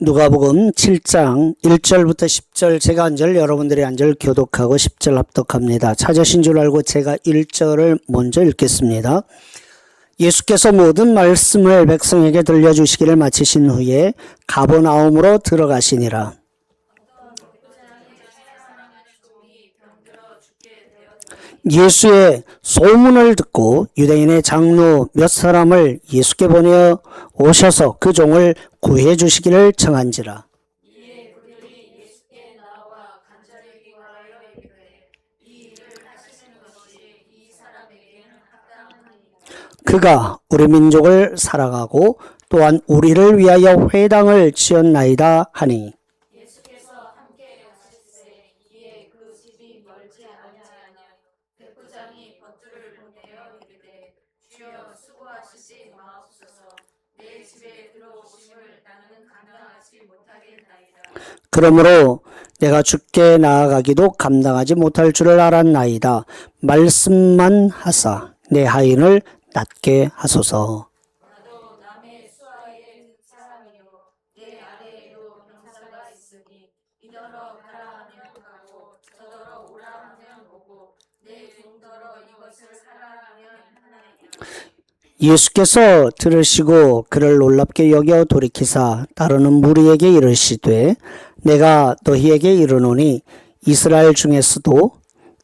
누가복음 7장 1절부터 10절 제가 한 절 여러분들이 한 절 교독하고 10절 합독합니다. 찾으신 줄 알고 제가 1절을 먼저 읽겠습니다. 예수께서 모든 말씀을 백성에게 들려주시기를 마치신 후에 가버나움으로 들어가시니라. 예수의 소문을 듣고 유대인의 장로 몇 사람을 예수께 보내어 오셔서 그 종을 구해 주시기를 청한지라. 이에 그들이 예수께 나와 간절히 구하여 이르되 이 일을 하시는 것이 이 사람에게는 합당하니이다. 그가 우리 민족을 사랑하고 또한 우리를 위하여 회당을 지었나이다 하니. 예수께서 함께 가실새 이에 그 집이 멀지 아니하여 백부장이 벗들을 보내어 이르되 주여 수고하시지 마옵소서 내 집에 들어오심을 나는 감당하지 못하겠나이다. 그러므로 내가 주께 나아가기도 감당하지 못할 줄을 알았나이다. 말씀만 하사 내 하인을 낫게 하소서. 나도 남의 수하의 사람이요 내 아래에도 병사가 있으니 이더러 가라 하면 가고 저더러 오라 하면 오고 내 종더러 이것을 하라 하면 하나이다. 예수께서 들으시고 그를 놀랍게 여겨 돌이키사 따르는 무리에게 이르시되 내가 너희에게 이르노니 이스라엘 중에서도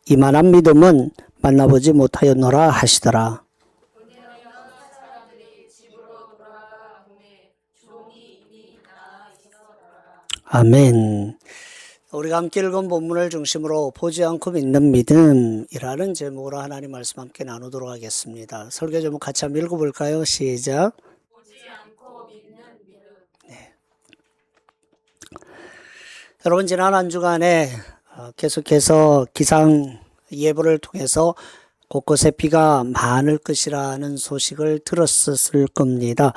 이만한 믿음은 만나보지 못하였노라 하시더라. 그때하여 사람들이 집으로 돌아가 보매 종이 이미 나아 있었더라. 아멘. 우리가 함께 읽은 본문을 중심으로 보지 않고 믿는 믿음이라는 제목으로 하나님 말씀 함께 나누도록 하겠습니다. 설교 제목 같이 한번 읽어볼까요? 시작. 보지 않고 믿는 믿음. 여러분 지난 한 주간에 계속해서 기상 예보를 통해서 곳곳에 비가 많을 것이라는 소식을 들었을 겁니다.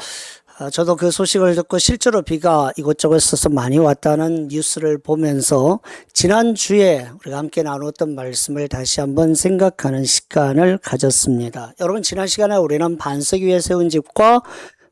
저도 그 소식을 듣고 실제로 비가 이곳저곳에서 많이 왔다는 뉴스를 보면서 지난주에 우리가 함께 나눴던 말씀을 다시 한번 생각하는 시간을 가졌습니다. 여러분 지난 시간에 우리는 반석 위에 세운 집과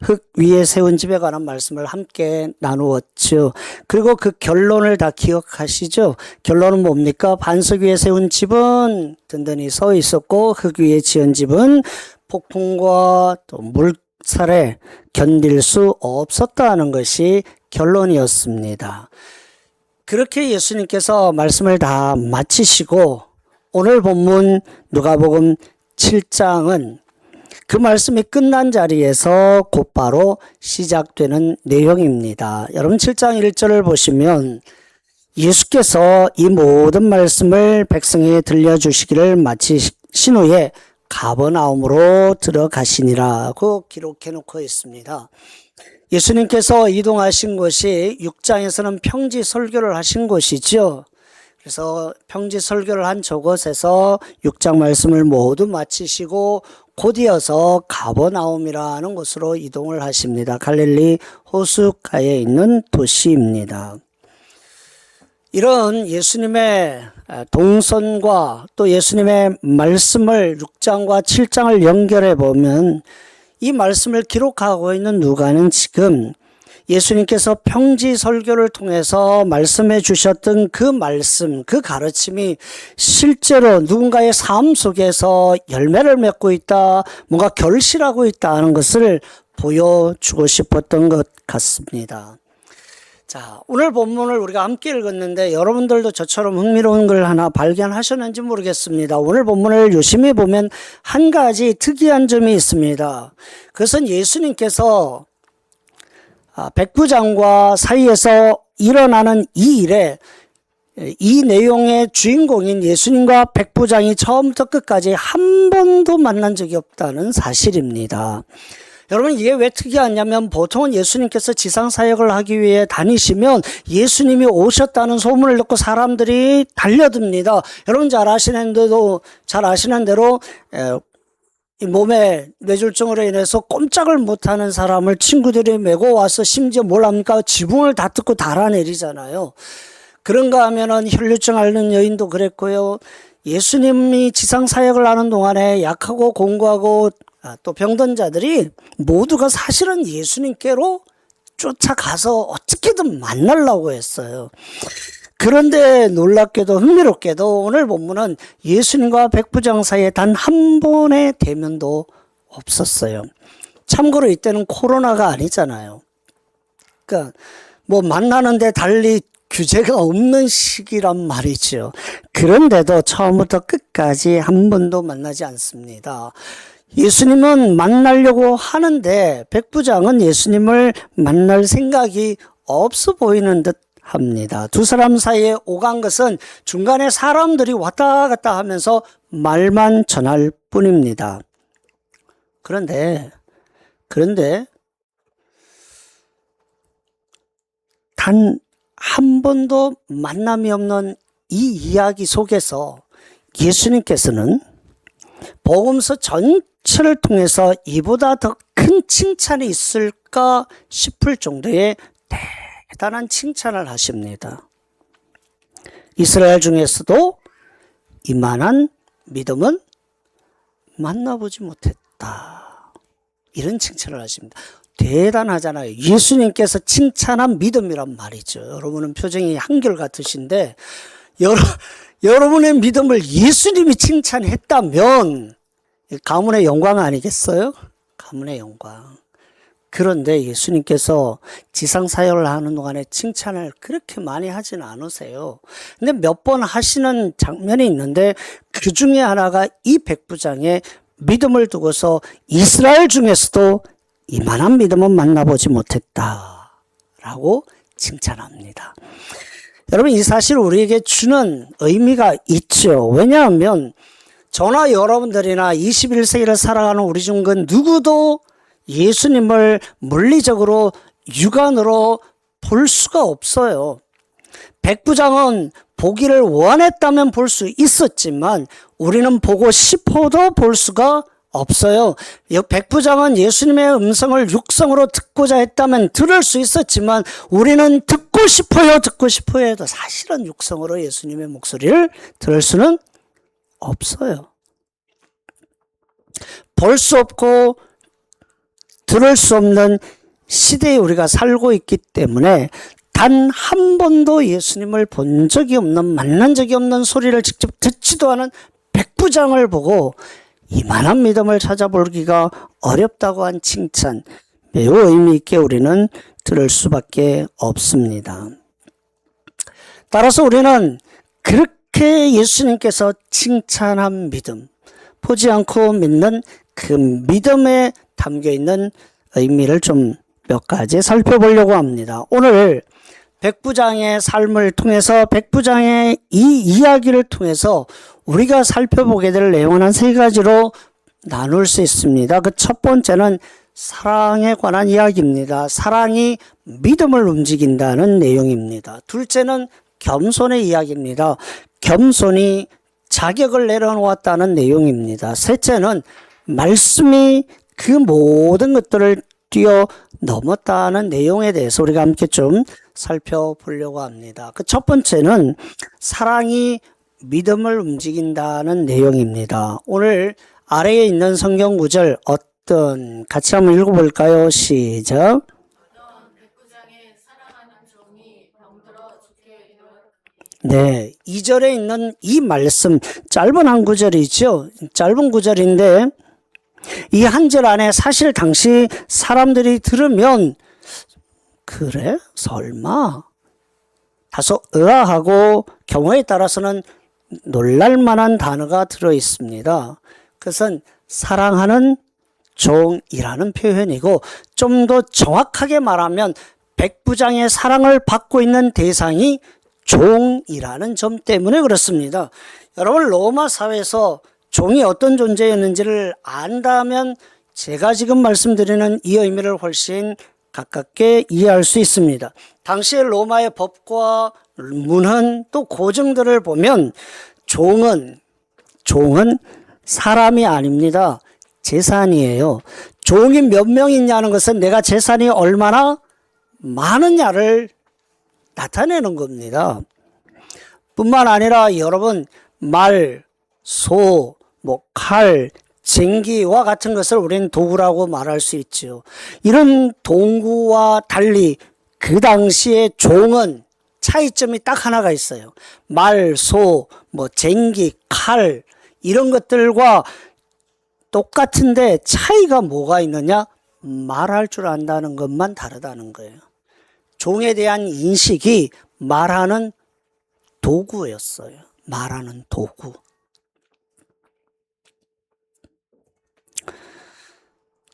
흙 위에 세운 집에 관한 말씀을 함께 나누었죠. 그리고 그 결론을 다 기억하시죠? 결론은 뭡니까? 반석 위에 세운 집은 든든히 서 있었고 흙 위에 지은 집은 폭풍과 또 물살에 견딜 수 없었다는 것이 결론이었습니다. 그렇게 예수님께서 말씀을 다 마치시고 오늘 본문 누가복음 7장은 그 말씀이 끝난 자리에서 곧바로 시작되는 내용입니다. 여러분 7장 1절을 보시면 예수께서 이 모든 말씀을 백성에게 들려주시기를 마치신 후에 가버나움으로 들어가시니라고 기록해 놓고 있습니다. 예수님께서 이동하신 곳이 6장에서는 평지 설교를 하신 곳이죠. 그래서 평지 설교를 한 저곳에서 6장 말씀을 모두 마치시고 곧이어서 가버나움이라는 곳으로 이동을 하십니다. 갈릴리 호숫가에 있는 도시입니다. 이런 예수님의 동선과 또 예수님의 말씀을 6장과 7장을 연결해 보면 이 말씀을 기록하고 있는 누가는 지금 예수님께서 평지 설교를 통해서 말씀해 주셨던 그 말씀, 그 가르침이 실제로 누군가의 삶 속에서 열매를 맺고 있다, 뭔가 결실하고 있다는 것을 보여주고 싶었던 것 같습니다. 자, 오늘 본문을 우리가 함께 읽었는데 여러분들도 저처럼 흥미로운 걸 하나 발견하셨는지 모르겠습니다. 오늘 본문을 유심히 보면 한 가지 특이한 점이 있습니다. 그것은 예수님께서 백부장과 사이에서 일어나는 이 일에 이 내용의 주인공인 예수님과 백부장이 처음부터 끝까지 한 번도 만난 적이 없다는 사실입니다. 여러분 이게 왜 특이하냐면 보통은 예수님께서 지상사역을 하기 위해 다니시면 예수님이 오셨다는 소문을 듣고 사람들이 달려듭니다. 여러분 잘 아시는 대로 몸에 뇌졸중으로 인해서 꼼짝을 못하는 사람을 친구들이 메고 와서 심지어 뭘 합니까? 지붕을 다 뜯고 달아내리잖아요. 그런가 하면은 혈류증 앓는 여인도 그랬고요. 예수님이 지상사역을 하는 동안에 약하고 공고하고 또 병든 자들이 모두가 사실은 예수님께로 쫓아가서 어떻게든 만나려고 했어요. 그런데 놀랍게도 흥미롭게도 오늘 본문은 예수님과 백부장 사이에 단 한 번의 대면도 없었어요. 참고로 이때는 코로나가 아니잖아요. 그러니까 뭐 만나는데 달리 규제가 없는 시기란 말이죠. 그런데도 처음부터 끝까지 한 번도 만나지 않습니다. 예수님은 만나려고 하는데 백부장은 예수님을 만날 생각이 없어 보이는 듯 합니다. 두 사람 사이에 오간 것은 중간에 사람들이 왔다 갔다 하면서 말만 전할 뿐입니다. 그런데 단 한 번도 만남이 없는 이 이야기 속에서 예수님께서는 복음서 전체를 통해서 이보다 더 큰 칭찬이 있을까 싶을 정도의 대단한 칭찬을 하십니다. 이스라엘 중에서도 이만한 믿음은 만나보지 못했다. 이런 칭찬을 하십니다. 대단하잖아요. 예수님께서 칭찬한 믿음이란 말이죠. 여러분은 표정이 한결같으신데 여러분의 믿음을 예수님이 칭찬했다면 가문의 영광 아니겠어요? 가문의 영광. 그런데 예수님께서 지상사역을 하는 동안에 칭찬을 그렇게 많이 하진 않으세요. 근데 몇 번 하시는 장면이 있는데 그 중에 하나가 이 백부장의 믿음을 두고서 이스라엘 중에서도 이만한 믿음은 만나보지 못했다라고 칭찬합니다. 여러분, 이 사실 우리에게 주는 의미가 있죠. 왜냐하면 저나 여러분들이나 21세기를 살아가는 우리 중 그 누구도 예수님을 물리적으로 육안으로 볼 수가 없어요. 백부장은 보기를 원했다면 볼 수 있었지만 우리는 보고 싶어도 볼 수가 없어요. 백부장은 예수님의 음성을 육성으로 듣고자 했다면 들을 수 있었지만 우리는 듣고 싶어요 해도 사실은 육성으로 예수님의 목소리를 들을 수는 없어요. 볼 수 없고 들을 수 없는 시대에 우리가 살고 있기 때문에 단 한 번도 예수님을 본 적이 없는, 만난 적이 없는, 소리를 직접 듣지도 않은 백부장을 보고 이만한 믿음을 찾아보기가 어렵다고 한 칭찬, 매우 의미 있게 우리는 들을 수밖에 없습니다. 따라서 우리는 그렇게 예수님께서 칭찬한 믿음, 보지 않고 믿는 그 믿음에 담겨있는 의미를 좀 몇 가지 살펴보려고 합니다. 오늘 백부장의 삶을 통해서, 백부장의 이 이야기를 통해서 우리가 살펴보게 될 내용은 한 세 가지로 나눌 수 있습니다. 그 첫 번째는 사랑에 관한 이야기입니다. 사랑이 믿음을 움직인다는 내용입니다. 둘째는 겸손의 이야기입니다. 겸손이 자격을 내려놓았다는 내용입니다. 셋째는 말씀이 그 모든 것들을 뛰어넘었다는 내용에 대해서 우리가 함께 좀 살펴보려고 합니다. 그 첫 번째는 사랑이 믿음을 움직인다는 내용입니다. 오늘 아래에 있는 성경 구절 같이 한번 읽어볼까요? 시작. 어떤 백부장의 사랑하는 종이 병들어 죽게 이르렀더니 네, 2절에 있는 이 말씀, 짧은 한 구절이죠. 짧은 구절인데 이 한 절 안에 사실 당시 사람들이 들으면 그래? 설마? 다소 의아하고 경우에 따라서는 놀랄만한 단어가 들어 있습니다. 그것은 사랑하는 종이라는 표현이고, 좀 더 정확하게 말하면 백부장의 사랑을 받고 있는 대상이 종이라는 점 때문에 그렇습니다. 여러분, 로마 사회에서 종이 어떤 존재였는지를 안다면 제가 지금 말씀드리는 이 의미를 훨씬 가깝게 이해할 수 있습니다. 당시의 로마의 법과 문헌 또 고증들을 보면 종은 사람이 아닙니다. 재산이에요. 종이 몇 명 있냐는 것은 내가 재산이 얼마나 많으냐를 나타내는 겁니다. 뿐만 아니라 여러분, 말, 소, 칼, 쟁기와 같은 것을 우리는 도구라고 말할 수 있죠. 이런 도구와 달리 그 당시에 종은 차이점이 딱 하나가 있어요. 말, 소, 쟁기, 칼 이런 것들과 똑같은데 차이가 뭐가 있느냐? 말할 줄 안다는 것만 다르다는 거예요. 종에 대한 인식이 말하는 도구였어요. 말하는 도구.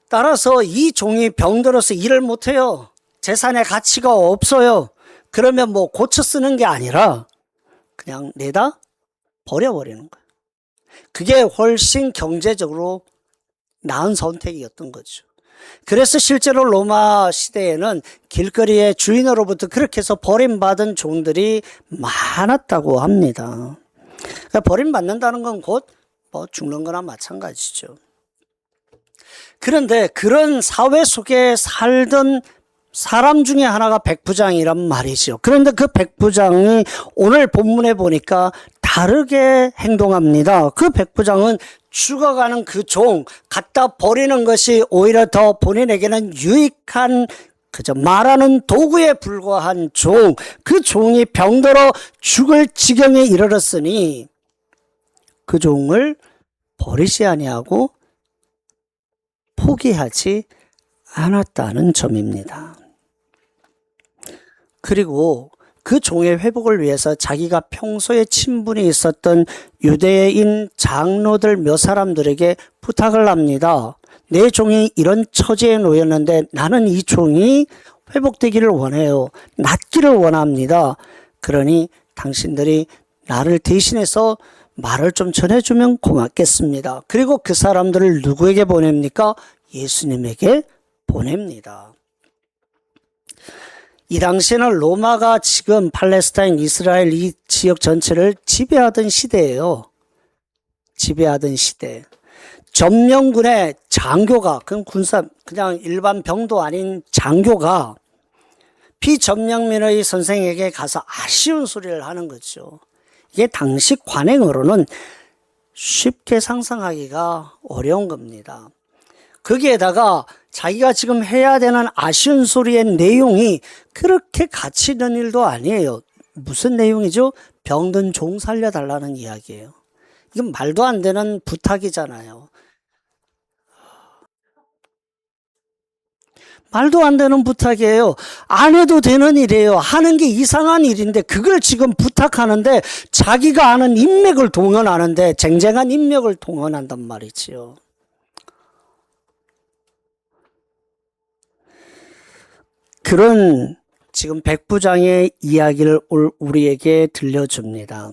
따라서 이 종이 병들어서 일을 못해요. 재산의 가치가 없어요. 그러면 고쳐 쓰는 게 아니라 그냥 내다 버려버리는 거예요. 그게 훨씬 경제적으로 나은 선택이었던 거죠. 그래서 실제로 로마 시대에는 길거리에 주인으로부터 그렇게 해서 버림받은 종들이 많았다고 합니다. 그러니까 버림받는다는 건 곧 죽는 거나 마찬가지죠. 그런데 그런 사회 속에 살던 사람 중에 하나가 백부장이란 말이죠. 그런데 그 백부장이 오늘 본문에 보니까 다르게 행동합니다. 그 백부장은 죽어가는 그 종 갖다 버리는 것이 오히려 더 본인에게는 유익한 그저 말하는 도구에 불과한 종, 그 종이 병들어 죽을 지경에 이르렀으니 그 종을 버리지 아니하고 포기하지 않았다는 점입니다. 그리고 그 종의 회복을 위해서 자기가 평소에 친분이 있었던 유대인 장로들 몇 사람들에게 부탁을 합니다. 내 종이 이런 처지에 놓였는데 나는 이 종이 회복되기를 원해요. 낫기를 원합니다. 그러니 당신들이 나를 대신해서 말을 좀 전해주면 고맙겠습니다. 그리고 그 사람들을 누구에게 보냅니까? 예수님에게 보냅니다. 이 당시에는 로마가 지금 팔레스타인, 이스라엘 이 지역 전체를 지배하던 시대예요. 지배하던 시대. 점령군의 장교가, 그냥 일반 병도 아닌 장교가 비점령민의 선생에게 가서 아쉬운 소리를 하는 거죠. 이게 당시 관행으로는 쉽게 상상하기가 어려운 겁니다. 거기에다가 자기가 지금 해야 되는 아쉬운 소리의 내용이 그렇게 가치 있는 일도 아니에요. 무슨 내용이죠? 병든 종 살려달라는 이야기예요. 이건 말도 안 되는 부탁이잖아요. 말도 안 되는 부탁이에요. 안 해도 되는 일이에요. 하는 게 이상한 일인데 그걸 지금 부탁하는데 자기가 아는 인맥을 동원하는데 쟁쟁한 인맥을 동원한단 말이지요. 그런 지금 백부장의 이야기를 우리에게 들려줍니다.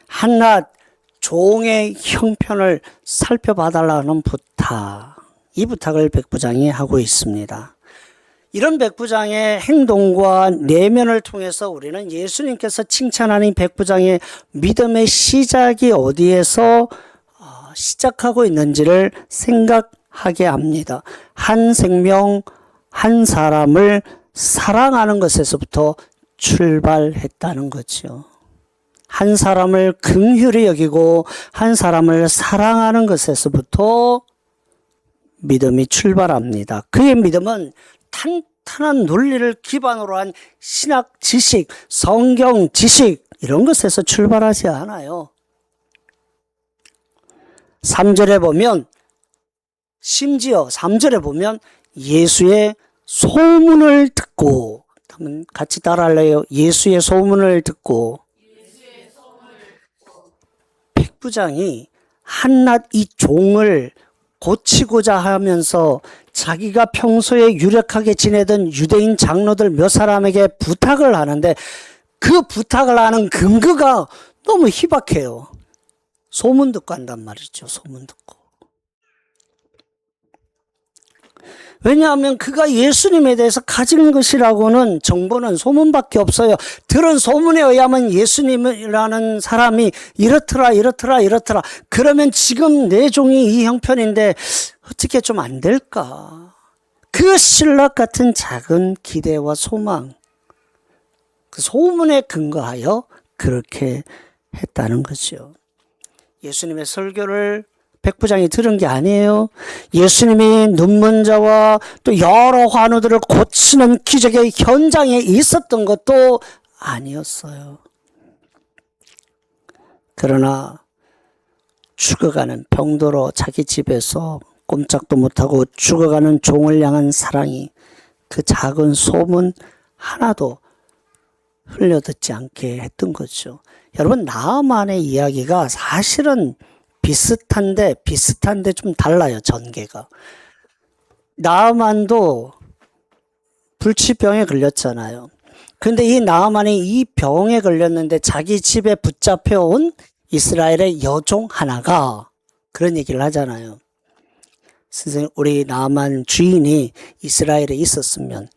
한낱 종의 형편을 살펴봐달라는 부탁. 이 부탁을 백부장이 하고 있습니다. 이런 백부장의 행동과 내면을 통해서 우리는 예수님께서 칭찬하는 백부장의 믿음의 시작이 어디에서 시작하고 있는지를 생각하게 합니다. 한 생명, 한 사람을 사랑하는 것에서부터 출발했다는 거죠. 한 사람을 긍휼히 여기고 한 사람을 사랑하는 것에서부터 믿음이 출발합니다. 그의 믿음은 탄탄한 논리를 기반으로 한 신학 지식, 성경 지식 이런 것에서 출발하지 않아요. 3절에 보면 심지어 3절에 보면 예수의 소문을 듣고 한번 같이 따라할래요? 예수의 소문을 듣고 백부장이 한낱 이 종을 고치고자 하면서 자기가 평소에 유력하게 지내던 유대인 장로들 몇 사람에게 부탁을 하는데 그 부탁을 하는 근거가 너무 희박해요. 소문 듣고 한단 말이죠. 소문 듣고. 왜냐하면 그가 예수님에 대해서 가진 것이라고는 정보는 소문밖에 없어요. 들은 소문에 의하면 예수님이라는 사람이 이렇더라. 그러면 지금 내 종이 이 형편인데 어떻게 좀 안 될까? 그 신락 같은 작은 기대와 소망, 그 소문에 근거하여 그렇게 했다는 거죠. 예수님의 설교를 백부장이 들은 게 아니에요. 예수님이 눈먼 자와 또 여러 환우들을 고치는 기적의 현장에 있었던 것도 아니었어요. 그러나 죽어가는 병도로 자기 집에서 꼼짝도 못하고 죽어가는 종을 향한 사랑이 그 작은 소문 하나도 흘려듣지 않게 했던 거죠. 여러분, 나아만의 이야기가 사실은 비슷한데 좀 달라요. 전개가. 나아만도 불치병에 걸렸잖아요. 근데 이 나아만이 이 병에 걸렸는데 자기 집에 붙잡혀온 이스라엘의 여종 하나가 그런 얘기를 하잖아요. 선생님, 우리 나아만 주인이 이스라엘에 있었으면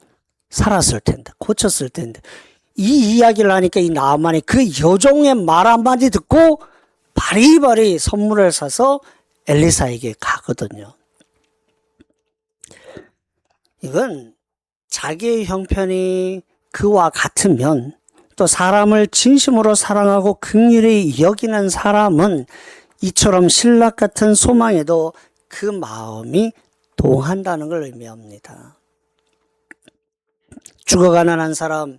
살았을 텐데, 고쳤을 텐데. 이 이야기를 하니까 이 나아만이 그 여종의 말 한마디 듣고 바리바리 선물을 사서 엘리사에게 가거든요. 이건 자기의 형편이 그와 같으면 또 사람을 진심으로 사랑하고 긍휼히 여기는 사람은 이처럼 신락 같은 소망에도 그 마음이 동한다는 걸 의미합니다. 죽어가는 한 사람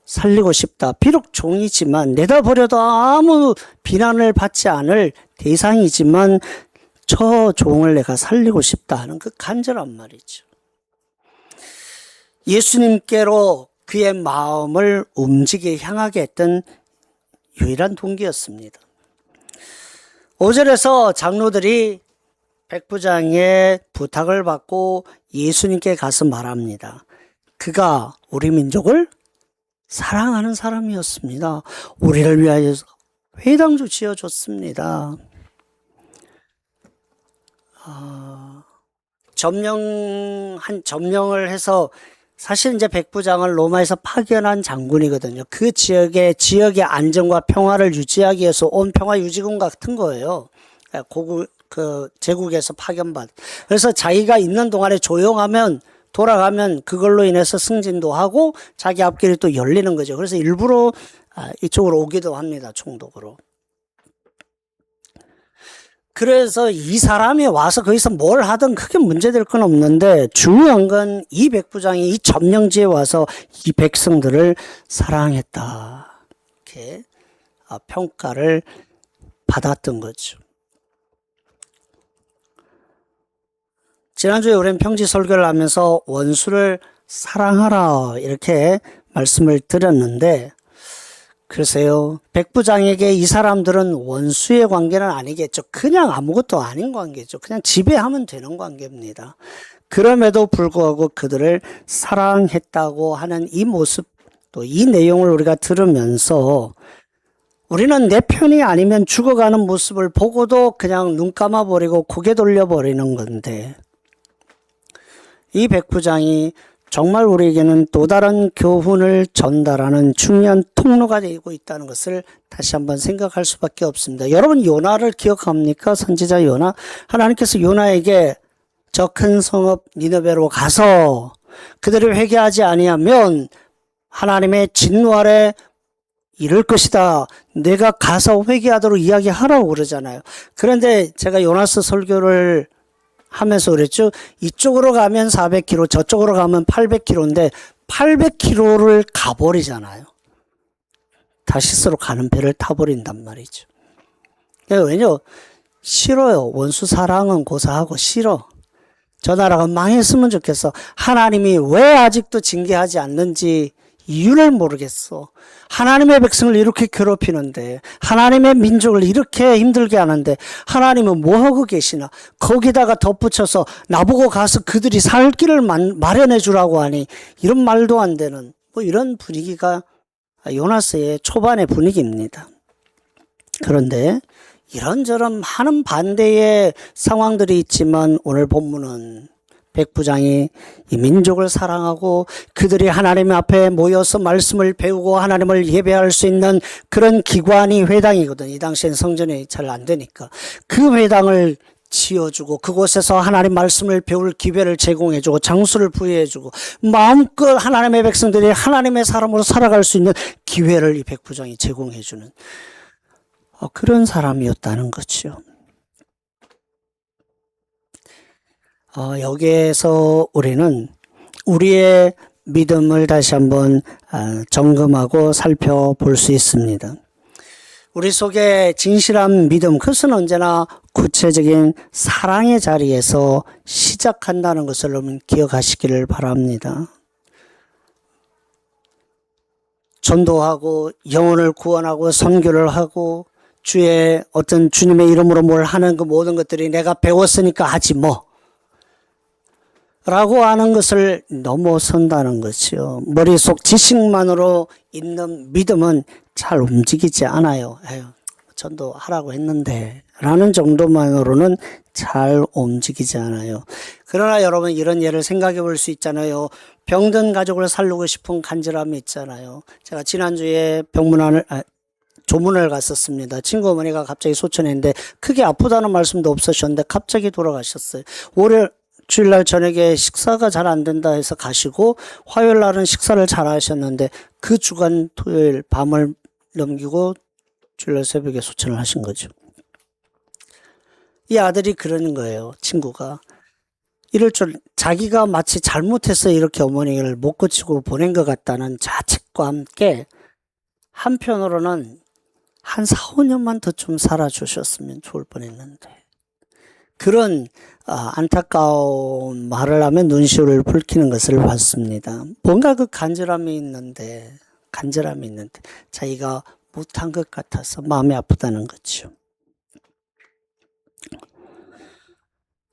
살리고 싶다. 비록 종이지만 내다버려도 아무 비난을 받지 않을 대상이지만 저 종을 내가 살리고 싶다 하는 그 간절한 말이죠. 예수님께로 그의 마음을 움직이게 향하게 했던 유일한 동기였습니다. 5절에서 장로들이 백부장의 부탁을 받고 예수님께 가서 말합니다. 그가 우리 민족을 사랑하는 사람이었습니다. 우리를 위하여 회당도 지어줬습니다. 점령을 해서 사실 이제 백부장을 로마에서 파견한 장군이거든요. 그 지역의 안정과 평화를 유지하기 위해서 온 평화유지군 같은 거예요. 제국에서 파견받. 그래서 자기가 있는 동안에 조용하면 돌아가면 그걸로 인해서 승진도 하고 자기 앞길이 또 열리는 거죠. 그래서 일부러 이쪽으로 오기도 합니다. 총독으로. 그래서 이 사람이 와서 거기서 뭘 하든 크게 문제될 건 없는데 중요한 건 이 백부장이 이 점령지에 와서 이 백성들을 사랑했다. 이렇게 평가를 받았던 거죠. 지난주에 우리는 평지 설교를 하면서 원수를 사랑하라 이렇게 말씀을 드렸는데 글쎄요, 백부장에게 이 사람들은 원수의 관계는 아니겠죠. 그냥 아무것도 아닌 관계죠. 그냥 지배하면 되는 관계입니다. 그럼에도 불구하고 그들을 사랑했다고 하는 이 모습, 또 이 내용을 우리가 들으면서 우리는 내 편이 아니면 죽어가는 모습을 보고도 그냥 눈 감아버리고 고개 돌려버리는 건데 이 백부장이 정말 우리에게는 또 다른 교훈을 전달하는 중요한 통로가 되고 있다는 것을 다시 한번 생각할 수밖에 없습니다. 여러분 요나를 기억합니까? 선지자 요나. 하나님께서 요나에게 저 큰 성읍 니느베로 가서 그들이 회개하지 아니하면 하나님의 진노 아래 이를 것이다. 내가 가서 회개하도록 이야기하라고 그러잖아요. 그런데 제가 요나서 설교를 하면서 그랬죠. 이쪽으로 가면 400km, 저쪽으로 가면 800km인데 800km를 가버리잖아요. 다시스로 가는 배를 타버린단 말이죠. 왜냐면 싫어요. 원수 사랑은 고사하고 싫어. 저 나라가 망했으면 좋겠어. 하나님이 왜 아직도 징계하지 않는지 이유를 모르겠어. 하나님의 백성을 이렇게 괴롭히는데, 하나님의 민족을 이렇게 힘들게 하는데 하나님은 뭐하고 계시나? 거기다가 덧붙여서 나보고 가서 그들이 살 길을 마련해 주라고 하니 이런 말도 안 되는 이런 분위기가 요나서의 초반의 분위기입니다. 그런데 이런저런 많은 반대의 상황들이 있지만 오늘 본문은 백부장이 이 민족을 사랑하고 그들이 하나님 앞에 모여서 말씀을 배우고 하나님을 예배할 수 있는 그런 기관이 회당이거든요. 이 당시엔 성전이 잘 안 되니까. 그 회당을 지어주고 그곳에서 하나님 말씀을 배울 기회를 제공해주고 장수를 부여해주고 마음껏 하나님의 백성들이 하나님의 사람으로 살아갈 수 있는 기회를 이 백부장이 제공해주는 그런 사람이었다는 거죠. 여기에서 우리는 우리의 믿음을 다시 한번 점검하고 살펴볼 수 있습니다. 우리 속에 진실한 믿음, 그것은 언제나 구체적인 사랑의 자리에서 시작한다는 것을 여러분 기억하시기를 바랍니다. 전도하고 영혼을 구원하고 선교를 하고 주의 어떤 주님의 이름으로 뭘 하는 그 모든 것들이 내가 배웠으니까 하지 뭐 라고 하는 것을 넘어선다는 것이요. 머릿속 지식만으로 있는 믿음은 잘 움직이지 않아요. 에휴, 전도하라고 했는데 라는 정도만으로는 잘 움직이지 않아요. 그러나 여러분 이런 예를 생각해 볼 수 있잖아요. 병든 가족을 살리고 싶은 간절함이 있잖아요. 제가 지난주에 조문을 갔었습니다. 친구 어머니가 갑자기 소천했는데 크게 아프다는 말씀도 없으셨는데 갑자기 돌아가셨어요. 주일날 저녁에 식사가 잘 안 된다 해서 가시고 화요일 날은 식사를 잘 하셨는데 그 주간 토요일 밤을 넘기고 주일날 새벽에 소천을 하신 거죠. 이 아들이 그러는 거예요. 친구가. 이럴 줄 자기가 마치 잘못해서 이렇게 어머니를 못 고치고 보낸 것 같다는 자책과 함께 한편으로는 한 4, 5년만 더 좀 살아주셨으면 좋을 뻔했는데 그런 안타까운 말을 하면 눈시울을 붉히는 것을 봤습니다. 뭔가 그 간절함이 있는데 자기가 못한 것 같아서 마음이 아프다는 거죠.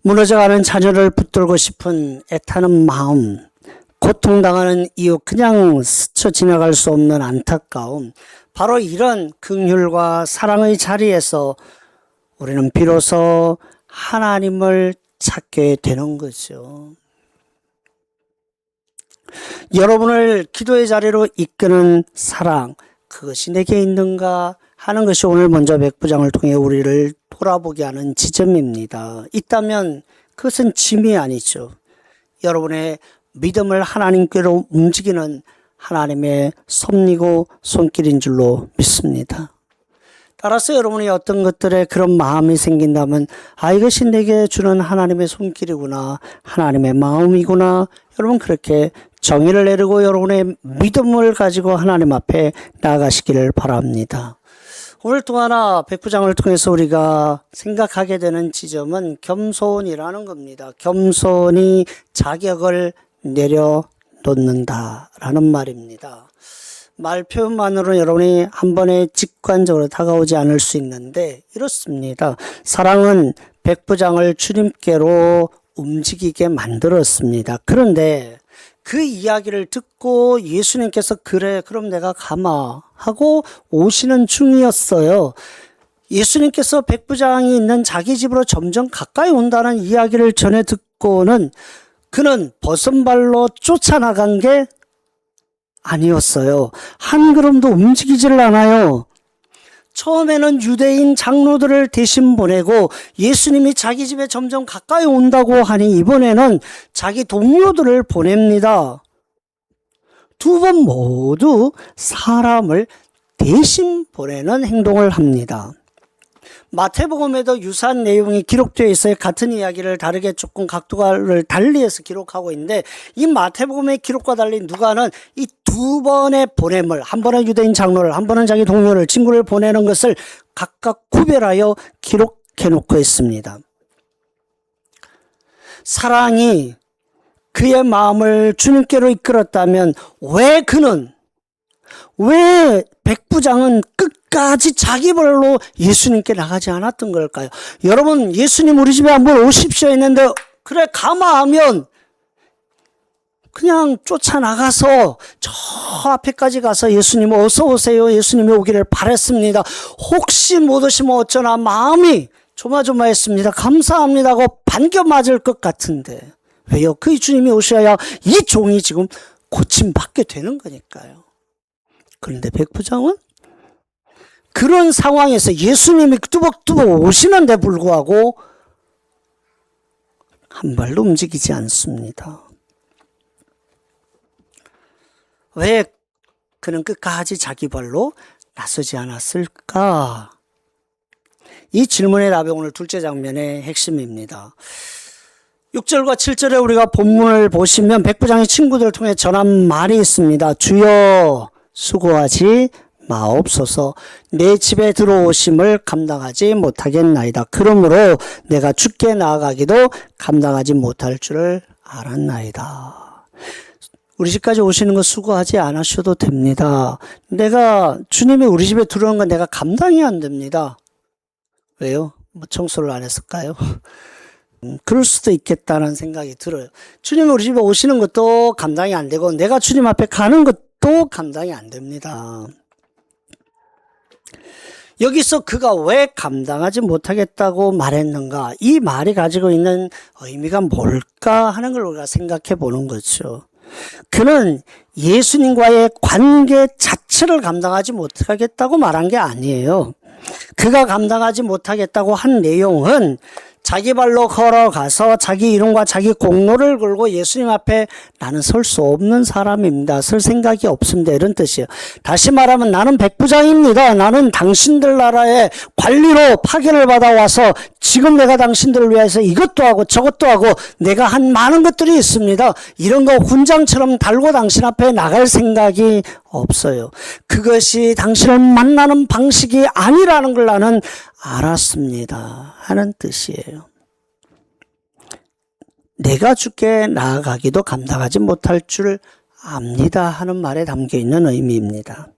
무너져가는 자녀를 붙들고 싶은 애타는 마음, 고통당하는 이유, 그냥 스쳐 지나갈 수 없는 안타까움, 바로 이런 긍휼과 사랑의 자리에서 우리는 비로소 하나님을 찾게 되는 거죠. 여러분을 기도의 자리로 이끄는 사랑, 그것이 내게 있는가 하는 것이 오늘 먼저 백부장을 통해 우리를 돌아보게 하는 지점입니다. 있다면 그것은 짐이 아니죠. 여러분의 믿음을 하나님께로 움직이는 하나님의 섭리고 손길인 줄로 믿습니다. 따라서 여러분이 어떤 것들에 그런 마음이 생긴다면 이것이 내게 주는 하나님의 손길이구나, 하나님의 마음이구나, 여러분 그렇게 정의를 내리고 여러분의 믿음을 가지고 하나님 앞에 나아가시기를 바랍니다. 오늘 또 하나 백부장을 통해서 우리가 생각하게 되는 지점은 겸손이라는 겁니다. 겸손이 자격을 내려놓는다라는 말입니다. 말 표현만으로 여러분이 한 번에 직관적으로 다가오지 않을 수 있는데 이렇습니다. 사랑은 백부장을 주님께로 움직이게 만들었습니다. 그런데 그 이야기를 듣고 예수님께서 그래 그럼 내가 가마 하고 오시는 중이었어요. 예수님께서 백부장이 있는 자기 집으로 점점 가까이 온다는 이야기를 전해 듣고는 그는 벗은발로 쫓아나간 게 아니었어요. 한 걸음도 움직이질 않아요. 처음에는 유대인 장로들을 대신 보내고 예수님이 자기 집에 점점 가까이 온다고 하니 이번에는 자기 동료들을 보냅니다. 두 번 모두 사람을 대신 보내는 행동을 합니다. 마태복음에도 유사한 내용이 기록되어 있어요. 같은 이야기를 다르게 조금 각도를 달리해서 기록하고 있는데 이 마태복음의 기록과 달리 누가는 이 두 번의 보냄을, 한 번은 유대인 장로를, 한 번은 자기 동료를, 친구를 보내는 것을 각각 구별하여 기록해 놓고 있습니다. 사랑이 그의 마음을 주님께로 이끌었다면 왜 백부장은 끝까지 자기 발로 예수님께 나가지 않았던 걸까요? 여러분, 예수님 우리 집에 한번 오십시오 했는데 그래 가마 하면 그냥 쫓아나가서 저 앞에까지 가서 예수님 어서 오세요, 예수님이 오기를 바랬습니다. 혹시 못 오시면 어쩌나 마음이 조마조마했습니다. 감사합니다 하고 반겨 맞을 것 같은데 왜요? 그 주님이 오셔야 이 종이 지금 고침받게 되는 거니까요. 그런데 백부장은 그런 상황에서 예수님이 뚜벅뚜벅 오시는데 불구하고 한 발도 움직이지 않습니다. 왜 그는 끝까지 자기 발로 나서지 않았을까? 이 질문의 답이 오늘 둘째 장면의 핵심입니다. 6절과 7절에 우리가 본문을 보시면 백부장의 친구들을 통해 전한 말이 있습니다. 주여 수고하지 마옵소서. 내 집에 들어오심을 감당하지 못하겠나이다. 그러므로 내가 주께 나아가기도 감당하지 못할 줄을 알았나이다. 우리 집까지 오시는 거 수고하지 않으셔도 됩니다. 주님이 우리 집에 들어오는 건 내가 감당이 안 됩니다. 왜요? 청소를 안 했을까요? 그럴 수도 있겠다는 생각이 들어요. 주님이 우리 집에 오시는 것도 감당이 안 되고 내가 주님 앞에 가는 것도 감당이 안 됩니다. 여기서 그가 왜 감당하지 못하겠다고 말했는가? 이 말이 가지고 있는 의미가 뭘까 하는 걸 우리가 생각해 보는 거죠. 그는 예수님과의 관계 자체를 감당하지 못하겠다고 말한 게 아니에요. 그가 감당하지 못하겠다고 한 내용은 자기 발로 걸어가서 자기 이름과 자기 공로를 걸고 예수님 앞에 나는 설 수 없는 사람입니다. 설 생각이 없습니다. 이런 뜻이에요. 다시 말하면 나는 백부장입니다. 나는 당신들 나라의 관리로 파견을 받아와서 지금 내가 당신들을 위해서 이것도 하고 저것도 하고 내가 한 많은 것들이 있습니다. 이런 거 훈장처럼 달고 당신 앞에 나갈 생각이 없어요. 그것이 당신을 만나는 방식이 아니라는 걸 나는 알았습니다. 하는 뜻이에요. 내가 주께 나아가기도 감당하지 못할 줄 압니다. 하는 말에 담겨 있는 의미입니다.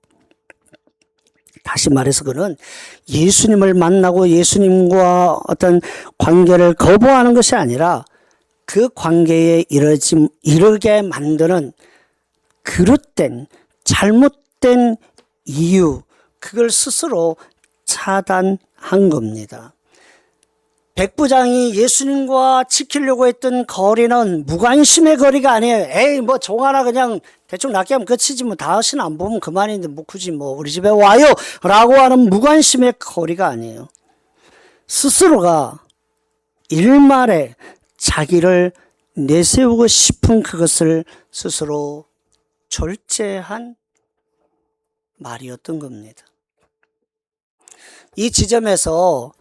다시 말해서 그는 예수님을 만나고 예수님과 어떤 관계를 거부하는 것이 아니라 그 관계에 이르게 만드는 그릇된 잘못된 이유, 그걸 스스로 차단한 겁니다. 백부장이 예수님과 지키려고 했던 거리는 무관심의 거리가 아니에요. 에이 뭐 종 하나 그냥 대충 낫게 하면 끝이지 뭐 다시는 안 보면 그만인데 뭐 굳이 뭐 우리 집에 와요 라고 하는 무관심의 거리가 아니에요. 스스로가 일말에 자기를 내세우고 싶은 그것을 스스로 절제한 말이었던 겁니다. 이 지점에서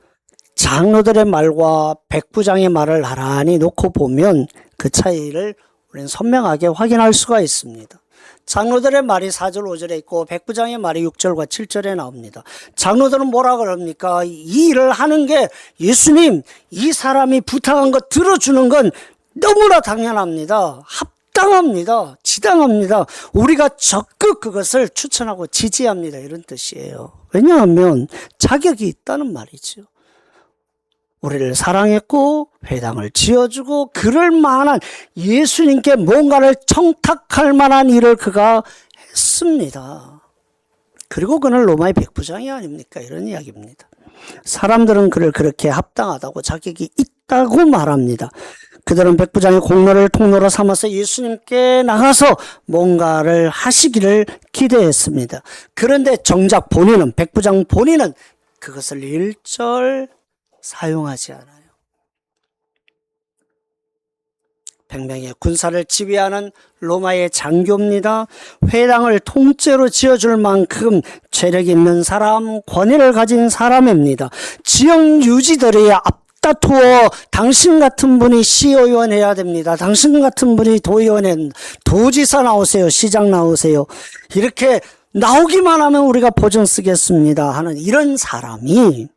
장로들의 말과 백부장의 말을 나란히 놓고 보면 그 차이를 우리는 선명하게 확인할 수가 있습니다. 장로들의 말이 4절 5절에 있고 백부장의 말이 6절과 7절에 나옵니다. 장로들은 뭐라 그럽니까? 이 일을 하는 게 예수님, 이 사람이 부탁한 거 들어주는 건 너무나 당연합니다. 합당합니다. 지당합니다. 우리가 적극 그것을 추천하고 지지합니다. 이런 뜻이에요. 왜냐하면 자격이 있다는 말이죠. 우리를 사랑했고 회당을 지어주고 그럴 만한 예수님께 뭔가를 청탁할 만한 일을 그가 했습니다. 그리고 그는 로마의 백부장이 아닙니까? 이런 이야기입니다. 사람들은 그를 그렇게 합당하다고 자격이 있다고 말합니다. 그들은 백부장의 공로를 통로로 삼아서 예수님께 나가서 뭔가를 하시기를 기대했습니다. 그런데 정작 백부장 본인은 그것을 일절 사용하지 않아요. 100명의 군사를 지휘하는 로마의 장교입니다. 회당을 통째로 지어줄 만큼 재력 있는 사람, 권위를 가진 사람입니다. 지역 유지들이 앞다투어 당신 같은 분이 시의원 해야 됩니다. 당신 같은 분이 도의원 해야 됩니다. 도지사 나오세요. 시장 나오세요. 이렇게 나오기만 하면 우리가 보증 쓰겠습니다 하는 이런 사람이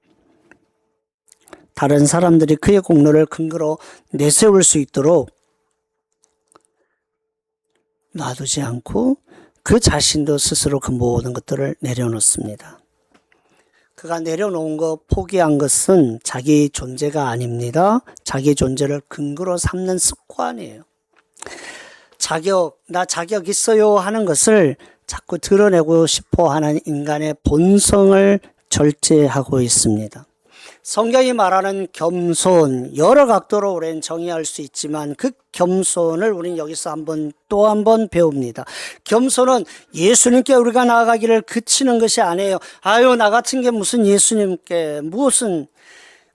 다른 사람들이 그의 공로를 근거로 내세울 수 있도록 놔두지 않고 그 자신도 스스로 그 모든 것들을 내려놓습니다. 그가 내려놓은 것, 포기한 것은 자기 존재가 아닙니다. 자기 존재를 근거로 삼는 습관이에요. 나 자격 있어요 하는 것을 자꾸 드러내고 싶어 하는 인간의 본성을 절제하고 있습니다. 성경이 말하는 겸손, 여러 각도로 우리는 정의할 수 있지만 그 겸손을 우리는 여기서 또 한 번 배웁니다. 겸손은 예수님께 우리가 나아가기를 그치는 것이 아니에요. 아유, 나 같은 게 무슨 예수님께 무슨,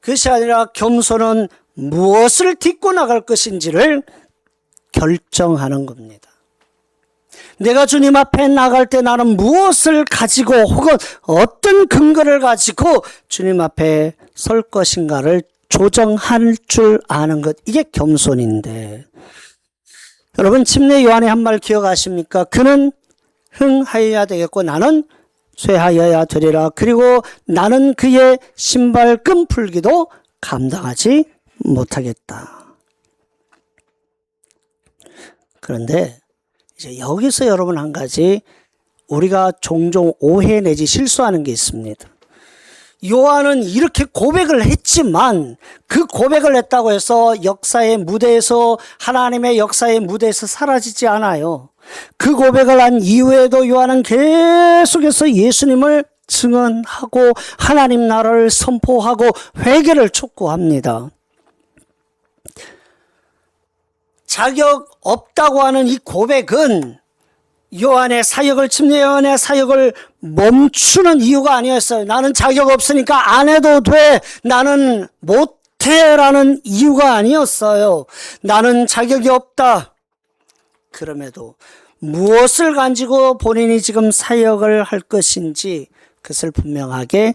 그것이 아니라 겸손은 무엇을 딛고 나갈 것인지를 결정하는 겁니다. 내가 주님 앞에 나갈 때 나는 무엇을 가지고 혹은 어떤 근거를 가지고 주님 앞에 설 것인가를 조정할 줄 아는 것, 이게 겸손인데, 여러분 침례 요한의 한 말 기억하십니까? 그는 흥하여야 되겠고 나는 쇠하여야 되리라. 그리고 나는 그의 신발끈 풀기도 감당하지 못하겠다. 그런데 이제 여기서 여러분 한 가지 우리가 종종 오해 내지 실수하는 게 있습니다. 요한은 이렇게 고백을 했지만 그 고백을 했다고 해서 역사의 무대에서, 하나님의 역사의 무대에서 사라지지 않아요. 그 고백을 한 이후에도 요한은 계속해서 예수님을 증언하고 하나님 나라를 선포하고 회개를 촉구합니다. 자격 없다고 하는 이 고백은 요한의 사역을, 침례 요한의 사역을 멈추는 이유가 아니었어요. 나는 자격 없으니까 안 해도 돼, 나는 못해 라는 이유가 아니었어요. 나는 자격이 없다. 그럼에도 무엇을 가지고 본인이 지금 사역을 할 것인지 그것을 분명하게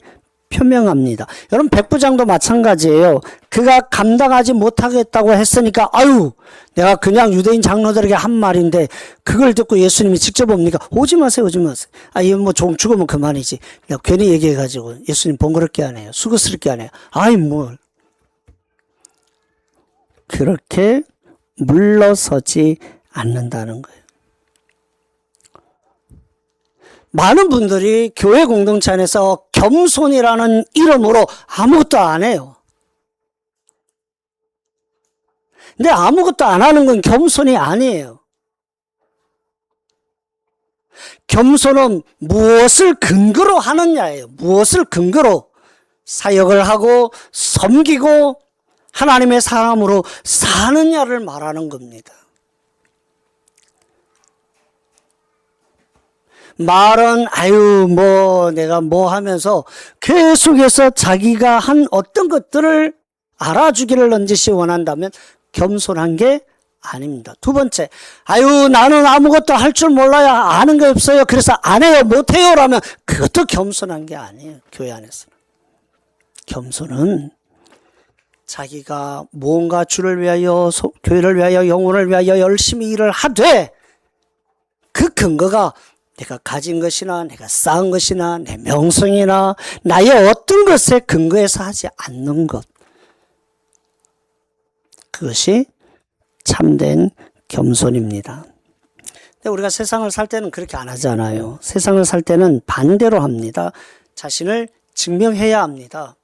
표명합니다. 여러분 백부장도 마찬가지예요. 그가 감당하지 못하겠다고 했으니까 아유 내가 그냥 유대인 장로들에게 한 말인데 그걸 듣고 예수님이 직접 옵니까? 오지 마세요, 오지 마세요. 아 이건 뭐 종 죽으면 그만이지. 야 괜히 얘기해가지고 예수님 번거롭게 하네요, 수고스럽게 하네요. 아이 뭘 그렇게 물러서지 않는다는 거예요. 많은 분들이 교회 공동체 안에서 겸손이라는 이름으로 아무것도 안 해요. 근데 아무것도 안 하는 건 겸손이 아니에요. 겸손은 무엇을 근거로 하느냐예요. 무엇을 근거로 사역을 하고 섬기고 하나님의 사람으로 사느냐를 말하는 겁니다. 말은 아유 뭐 내가 뭐 하면서 계속해서 자기가 한 어떤 것들을 알아주기를 넌지시 원한다면 겸손한 게 아닙니다. 두 번째, 아유 나는 아무것도 할 줄 몰라요, 아는 게 없어요, 그래서 안 해요, 못 해요 라면 그것도 겸손한 게 아니에요. 교회 안에서는 겸손은 자기가 무언가 주를 위하여, 교회를 위하여, 영혼을 위하여 열심히 일을 하되 그 근거가 내가 가진 것이나 내가 쌓은 것이나 내 명성이나 나의 어떤 것에 근거해서 하지 않는 것, 그것이 참된 겸손입니다. 근데 우리가 세상을 살 때는 그렇게 안 하잖아요. 세상을 살 때는 반대로 합니다. 자신을 증명해야 합니다.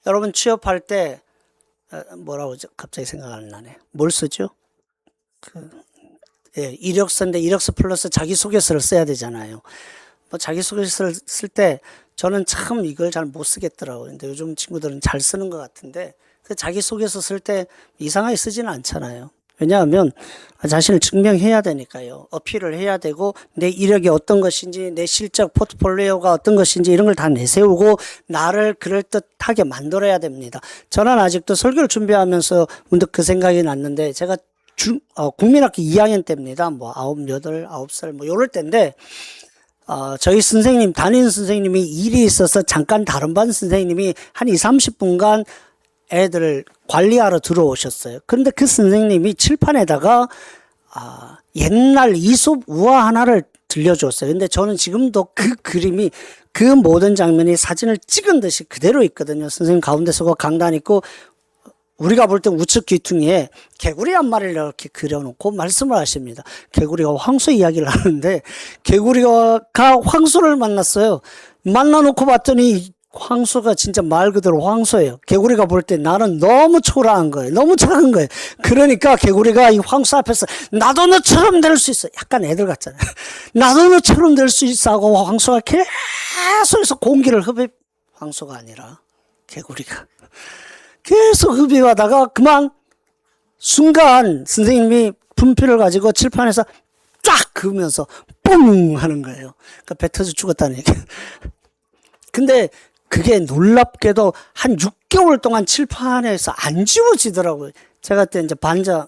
여러분 취업할 때 뭐라고 하죠? 갑자기 생각 안 나네. 뭘 쓰죠? 이력서인데 이력서 플러스 자기소개서를 써야 되잖아요. 뭐 자기소개서를 쓸 때 저는 참 이걸 잘 못 쓰겠더라고요. 근데 요즘 친구들은 잘 쓰는 것 같은데 그 자기소개서 쓸 때 이상하게 쓰지는 않잖아요. 왜냐하면 자신을 증명해야 되니까요. 어필을 해야 되고 내 이력이 어떤 것인지, 내 실적 포트폴리오가 어떤 것인지 이런 걸 다 내세우고 나를 그럴듯하게 만들어야 됩니다. 저는 아직도 설교를 준비하면서 문득 그 생각이 났는데 제가 국민학교 2학년 때입니다. 뭐 9살 뭐 요럴 때인데 저희 선생님, 담임 선생님이 일이 있어서 잠깐 다른 반 선생님이 한 30분간 애들을 관리하러 들어오셨어요. 그런데 그 선생님이 칠판에다가 옛날 이솝 우화 하나를 들려줬어요. 근데 저는 지금도 그 그림이, 그 모든 장면이 사진을 찍은 듯이 그대로 있거든요. 선생님 가운데 서고 강단 있고 우리가 볼 때 우측 귀퉁이에 개구리 한 마리를 이렇게 그려놓고 말씀을 하십니다. 개구리가 황소 이야기를 하는데 개구리가 황소를 만났어요. 만나놓고 봤더니 황소가 진짜 말 그대로 황소예요. 개구리가 볼 때 나는 너무 초라한 거예요. 너무 작은 거예요. 그러니까 개구리가 이 황소 앞에서 나도 너처럼 될 수 있어. 약간 애들 같잖아요. 나도 너처럼 될 수 있어 하고 황소가 계속해서 공기를 황소가 아니라 개구리가 계속 흡입하다가 그만 순간 선생님이 분필을 가지고 칠판에서 쫙 그으면서 뿡 하는 거예요. 그러니까 배 터져 죽었다는 얘기. 근데 그게 놀랍게도 한 6개월 동안 칠판에서 안 지워지더라고요. 제가 그때 이제 반장,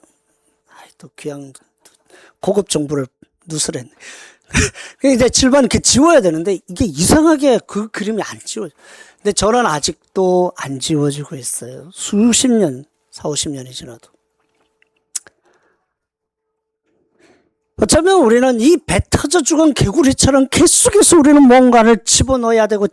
또 귀한 고급 정보를 누설했네. 이제 칠판 이렇게 지워야 되는데 이게 이상하게 그 그림이 안 지워져. 근데 저는 아직도 안 지워지고 있어요. 수십 년, 4, 50년이 지나도. 어쩌면 우리는 이 배 터져 죽은 개구리처럼 계속해서 우리는 뭔가를 집어넣어야 되고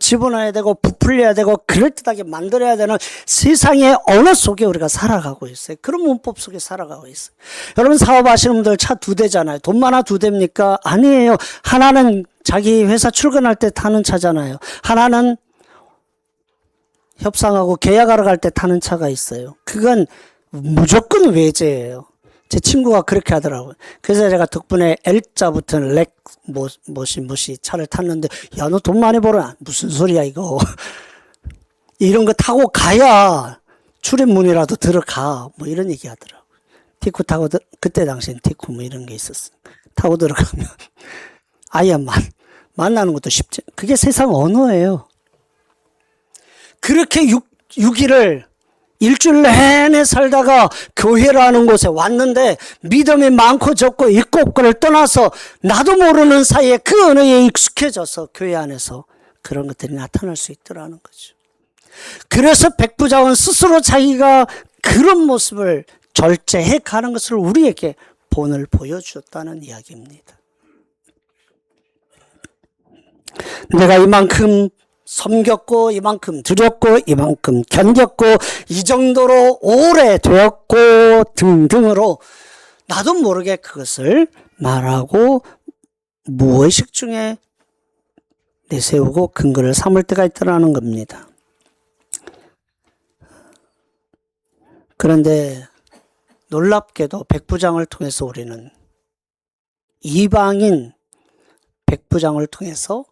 부풀려야 되고 그럴듯하게 만들어야 되는 세상의 언어 속에 우리가 살아가고 있어요. 그런 문법 속에 살아가고 있어요. 여러분 사업하시는 분들 차 2대잖아요. 돈만 하나 2대입니까? 아니에요. 하나는 자기 회사 출근할 때 타는 차잖아요. 하나는 협상하고 계약하러 갈 때 타는 차가 있어요. 그건 무조건 외제예요. 제 친구가 그렇게 하더라고요. 그래서 제가 덕분에 L자 붙은 무시 차를 탔는데, 야, 너 돈 많이 벌어. 무슨 소리야, 이거. 이런 거 타고 가야 출입문이라도 들어가. 뭐 이런 얘기 하더라고요. 티쿠 타고, 그때 당시엔 티쿠 뭐 이런 게 있었어요. 타고 들어가면 아예 만나는 것도 쉽지. 그게 세상 언어예요. 그렇게 6일을 일주일 내내 살다가 교회라는 곳에 왔는데 믿음이 많고 적고 있고 없고를 떠나서 나도 모르는 사이에 그 언어에 익숙해져서 교회 안에서 그런 것들이 나타날 수 있더라는 거죠. 그래서 백부장은 스스로 자기가 그런 모습을 절제해 가는 것을 우리에게 본을 보여주었다는 이야기입니다. 내가 이만큼 섬겼고 이만큼 드렸고 이만큼 견뎠고 이 정도로 오래되었고 등등으로 나도 모르게 그것을 말하고 무의식 중에 내세우고 근거를 삼을 때가 있다는 겁니다. 그런데 놀랍게도 백부장을 통해서 우리는 이방인 백부장을 통해서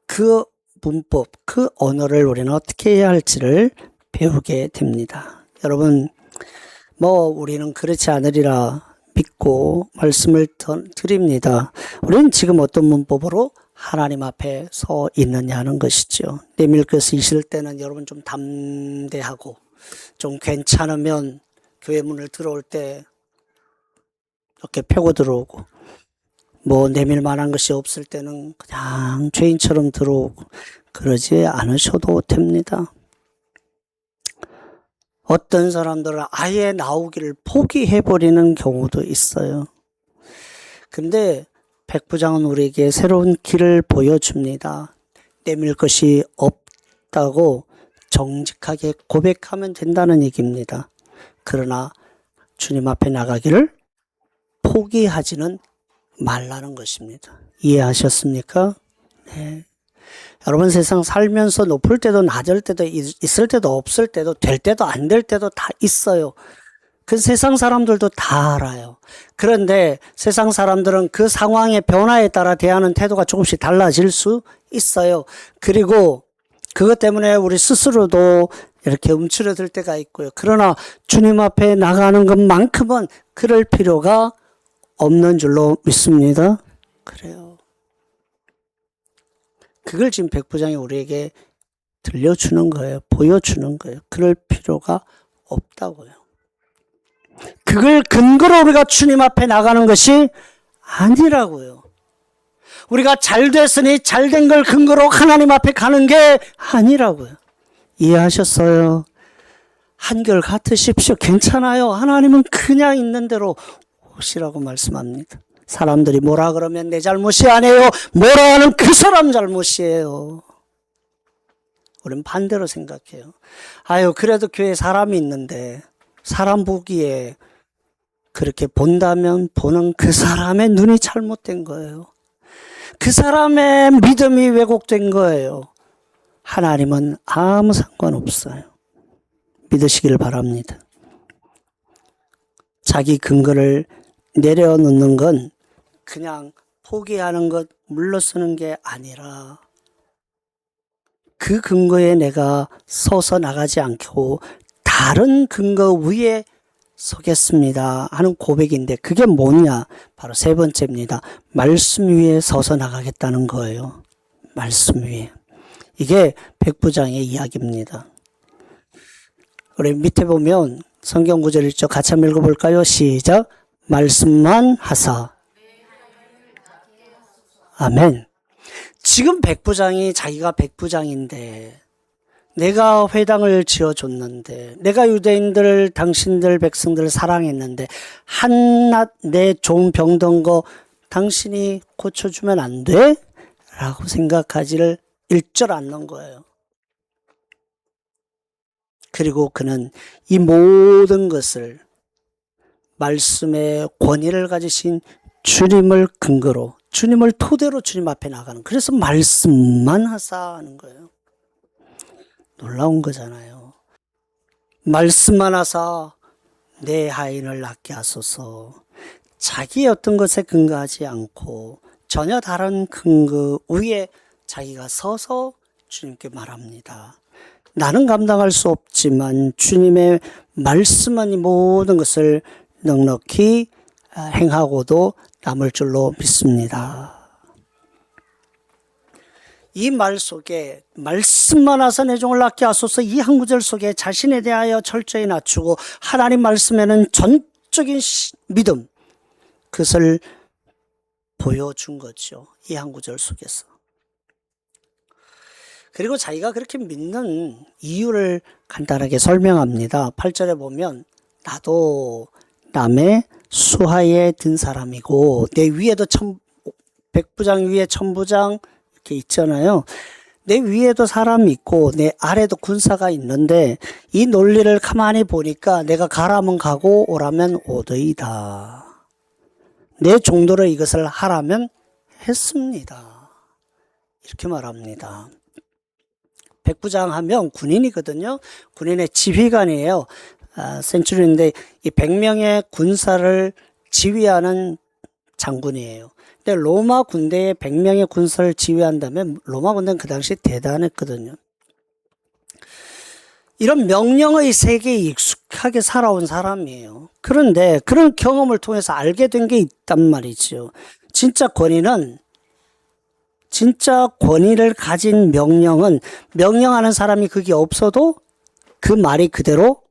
그 문법, 그 언어를 우리는 어떻게 해야 할지를 배우게 됩니다. 여러분, 우리는 그렇지 않으리라 믿고 말씀을 드립니다. 우리는 지금 어떤 문법으로 하나님 앞에 서 있느냐 하는 것이죠. 내밀 것이 있을 때는 여러분 좀 담대하고 좀 괜찮으면 교회 문을 들어올 때 이렇게 펴고 들어오고 내밀 만한 것이 없을 때는 그냥 죄인처럼 들어오고 그러지 않으셔도 됩니다. 어떤 사람들은 아예 나오기를 포기해버리는 경우도 있어요. 근데 백부장은 우리에게 새로운 길을 보여줍니다. 내밀 것이 없다고 정직하게 고백하면 된다는 얘기입니다. 그러나 주님 앞에 나가기를 포기하지는 말라는 것입니다. 이해하셨습니까? 네. 여러분 세상 살면서 높을 때도 낮을 때도 있을 때도 없을 때도 될 때도 안 될 때도 다 있어요. 그 세상 사람들도 다 알아요. 그런데 세상 사람들은 그 상황의 변화에 따라 대하는 태도가 조금씩 달라질 수 있어요. 그리고 그것 때문에 우리 스스로도 이렇게 움츠러들 때가 있고요. 그러나 주님 앞에 나가는 것만큼은 그럴 필요가 없는 줄로 믿습니다. 그래요. 그걸 지금 백부장이 우리에게 들려주는 거예요. 보여주는 거예요. 그럴 필요가 없다고요. 그걸 근거로 우리가 주님 앞에 나가는 것이 아니라고요. 우리가 잘 됐으니 잘된 걸 근거로 하나님 앞에 가는 게 아니라고요. 이해하셨어요? 한결 같으십시오. 괜찮아요. 하나님은 그냥 있는 대로 오시라고 말씀합니다. 사람들이 뭐라 그러면 내 잘못이 아니에요. 뭐라 하는 그 사람 잘못이에요. 우리는 반대로 생각해요. 그래도 교회에 사람이 있는데 사람 보기에 그렇게 본다면 보는 그 사람의 눈이 잘못된 거예요. 그 사람의 믿음이 왜곡된 거예요. 하나님은 아무 상관없어요. 믿으시기를 바랍니다. 자기 근거를 내려놓는 건 그냥 포기하는 것, 물러서는 게 아니라 그 근거에 내가 서서 나가지 않고 다른 근거 위에 서겠습니다 하는 고백인데 그게 뭐냐? 바로 세 번째입니다. 말씀 위에 서서 나가겠다는 거예요. 말씀 위에. 이게 백부장의 이야기입니다. 우리 밑에 보면 성경 구절 있죠. 같이 한번 읽어볼까요? 시작. 말씀만 하사 아멘. 지금 백부장이 자기가 백부장인데 내가 회당을 지어줬는데 내가 유대인들 당신들 백성들을 사랑했는데 한낱 내 좀 병든 거 당신이 고쳐주면 안 돼? 라고 생각하지를 일절 않는 거예요. 그리고 그는 이 모든 것을 말씀의 권위를 가지신 주님을 근거로 주님을 토대로 주님 앞에 나가는, 그래서 말씀만 하사 하는 거예요. 놀라운 거잖아요. 말씀만 하사 내 하인을 낫게 하소서. 자기의 어떤 것에 근거하지 않고 전혀 다른 근거 위에 자기가 서서 주님께 말합니다. 나는 감당할 수 없지만 주님의 말씀만 이 모든 것을 넉넉히 행하고도 남을 줄로 믿습니다. 이 말 속에 말씀만 하사 내 종을 낫게 하소서, 이 한 구절 속에 자신에 대하여 철저히 낮추고 하나님 말씀에는 전적인 믿음, 그것을 보여준 거죠. 이 한 구절 속에서. 그리고 자기가 그렇게 믿는 이유를 간단하게 설명합니다. 8절에 보면 나도 남의 수하에 든 사람이고 내 위에도 백부장 위에 천부장 이렇게 있잖아요. 내 위에도 사람이 있고 내 아래도 군사가 있는데 이 논리를 가만히 보니까 내가 가라면 가고 오라면 오더이다. 내 종도로 이것을 하라면 했습니다. 이렇게 말합니다. 백부장 하면 군인이거든요. 군인의 지휘관이에요. 센츄리인데 이 100명의 군사를 지휘하는 장군이에요. 근데 로마 군대에 100명의 군사를 지휘한다면 로마 군대는 그 당시 대단했거든요. 이런 명령의 세계에 익숙하게 살아온 사람이에요. 그런데 그런 경험을 통해서 알게 된 게 있단 말이죠. 진짜 권위를 가진 명령은 명령하는 사람이 그게 없어도 그 말이 그대로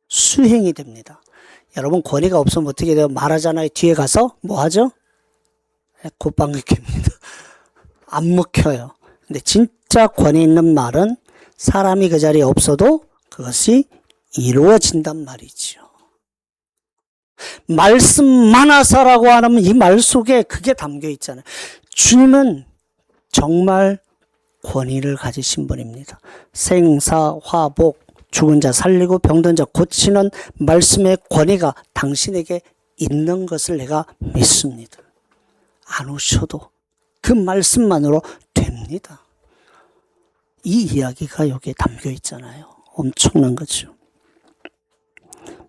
수행이 됩니다. 여러분 권위가 없으면 어떻게 돼요? 말하잖아요. 뒤에 가서 뭐 하죠? 콧방귀 낍니다. 안 먹혀요. 근데 진짜 권위 있는 말은 사람이 그 자리에 없어도 그것이 이루어진단 말이죠. 말씀만 하사라고 하면 이 말 속에 그게 담겨 있잖아요. 주님은 정말 권위를 가지신 분입니다. 생사, 화복, 죽은 자 살리고 병든 자 고치는 말씀의 권위가 당신에게 있는 것을 내가 믿습니다. 안 오셔도 그 말씀만으로 됩니다. 이 이야기가 여기에 담겨 있잖아요. 엄청난 거죠.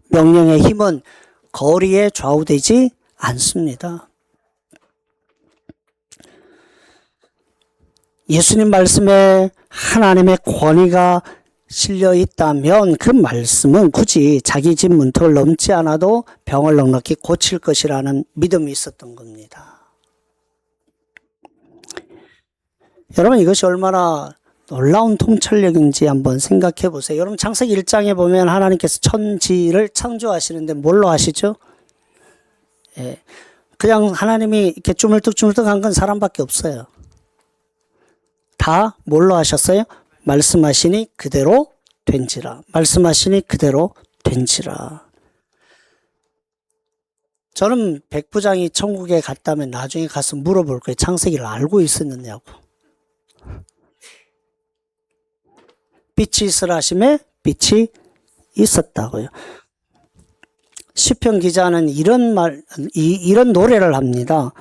명령의 힘은 거리에 좌우되지 않습니다. 예수님 말씀에 하나님의 권위가 실려 있다면 그 말씀은 굳이 자기 집 문턱을 넘지 않아도 병을 넉넉히 고칠 것이라는 믿음이 있었던 겁니다. 여러분 이것이 얼마나 놀라운 통찰력인지 한번 생각해 보세요. 여러분 창세기 1장에 보면 하나님께서 천지를 창조하시는데 뭘로 하시죠? 예, 그냥 하나님이 이렇게 주물뚝주물뚝 한 건 사람밖에 없어요. 다 뭘로 하셨어요? 말씀하시니 그대로 된지라. 말씀하시니 그대로 된지라. 저는 백부장이 천국에 갔다면 나중에 가서 물어볼 거예요. 창세기를 알고 있었느냐고. 빛이 있으라 하심에 빛이 있었다고요. 시편 기자는 이런 노래를 합니다.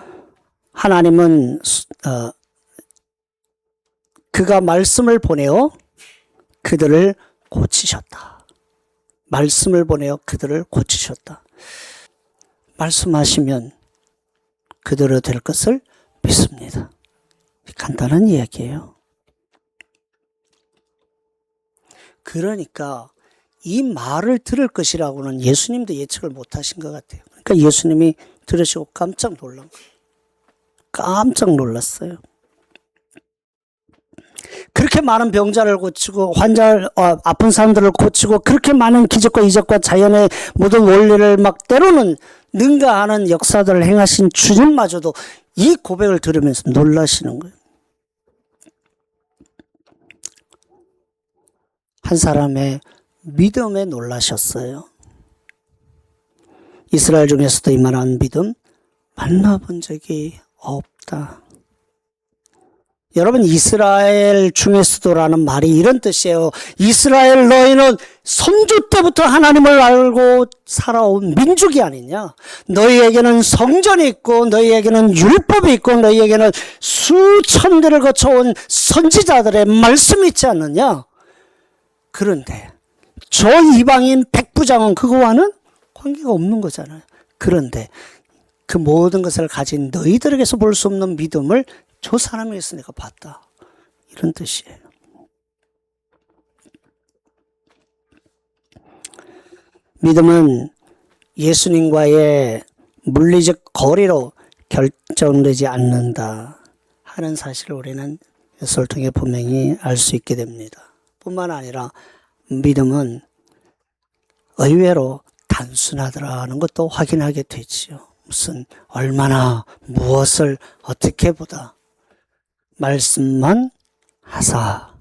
하나님은 그가 말씀을 보내어 그들을 고치셨다. 말씀을 보내어 그들을 고치셨다. 말씀하시면 그대로 될 것을 믿습니다. 간단한 이야기예요. 그러니까 이 말을 들을 것이라고는 예수님도 예측을 못하신 것 같아요. 그러니까 예수님이 들으시고 깜짝 놀란 거예요. 깜짝 놀랐어요. 그렇게 많은 병자를 고치고 아픈 사람들을 고치고 그렇게 많은 기적과 이적과 자연의 모든 원리를 막 때로는 능가하는 역사들을 행하신 주님마저도 이 고백을 들으면서 놀라시는 거예요. 한 사람의 믿음에 놀라셨어요. 이스라엘 중에서도 이만한 믿음 만나본 적이 없다. 여러분, 이스라엘 중에서도라는 말이 이런 뜻이에요. 이스라엘 너희는 선조 때부터 하나님을 알고 살아온 민족이 아니냐. 너희에게는 성전이 있고 너희에게는 율법이 있고 너희에게는 수천 대를 거쳐온 선지자들의 말씀이 있지 않느냐. 그런데 저 이방인 백부장은 그거와는 관계가 없는 거잖아요. 그런데 그 모든 것을 가진 너희들에게서 볼 수 없는 믿음을 저 사람이 있으니까 봤다. 이런 뜻이에요. 믿음은 예수님과의 물리적 거리로 결정되지 않는다 하는 사실을 우리는 예수를 통해 분명히 알 수 있게 됩니다. 뿐만 아니라 믿음은 의외로 단순하더라는 것도 확인하게 되지요. 무슨 얼마나 무엇을 어떻게 보다 말씀만 하사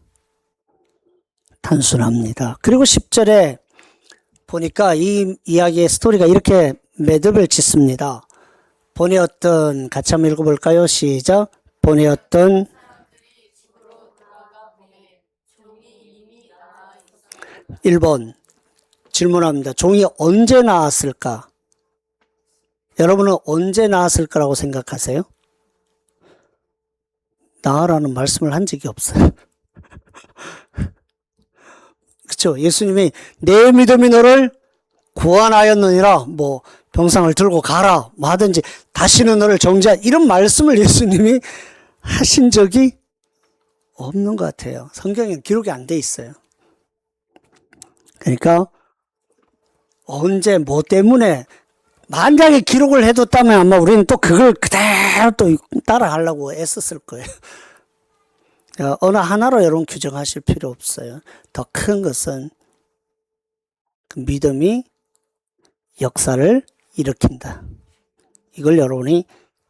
단순합니다. 그리고 10절에 보니까 이 이야기의 스토리가 이렇게 매듭을 짓습니다. 본의 어떤 같이 한번 읽어볼까요? 시작. 본의 어떤 1번 질문합니다. 종이 언제 나왔을까? 여러분은 언제 나왔을 거라고 생각하세요? 나으라는 말씀을 한 적이 없어요. 그렇죠? 예수님이 내 믿음이 너를 구원하였느니라, 뭐 병상을 들고 가라, 뭐 하든지 다시는 너를 정죄하, 이런 말씀을 예수님이 하신 적이 없는 것 같아요. 성경에 기록이 안 돼 있어요. 그러니까 언제 뭐 때문에 만약에 기록을 해뒀다면 아마 우리는 또 그걸 그대로 또 따라가려고 애썼을 거예요. 어느 하나로 여러분 규정하실 필요 없어요. 더 큰 것은 그 믿음이 역사를 일으킨다. 이걸 여러분이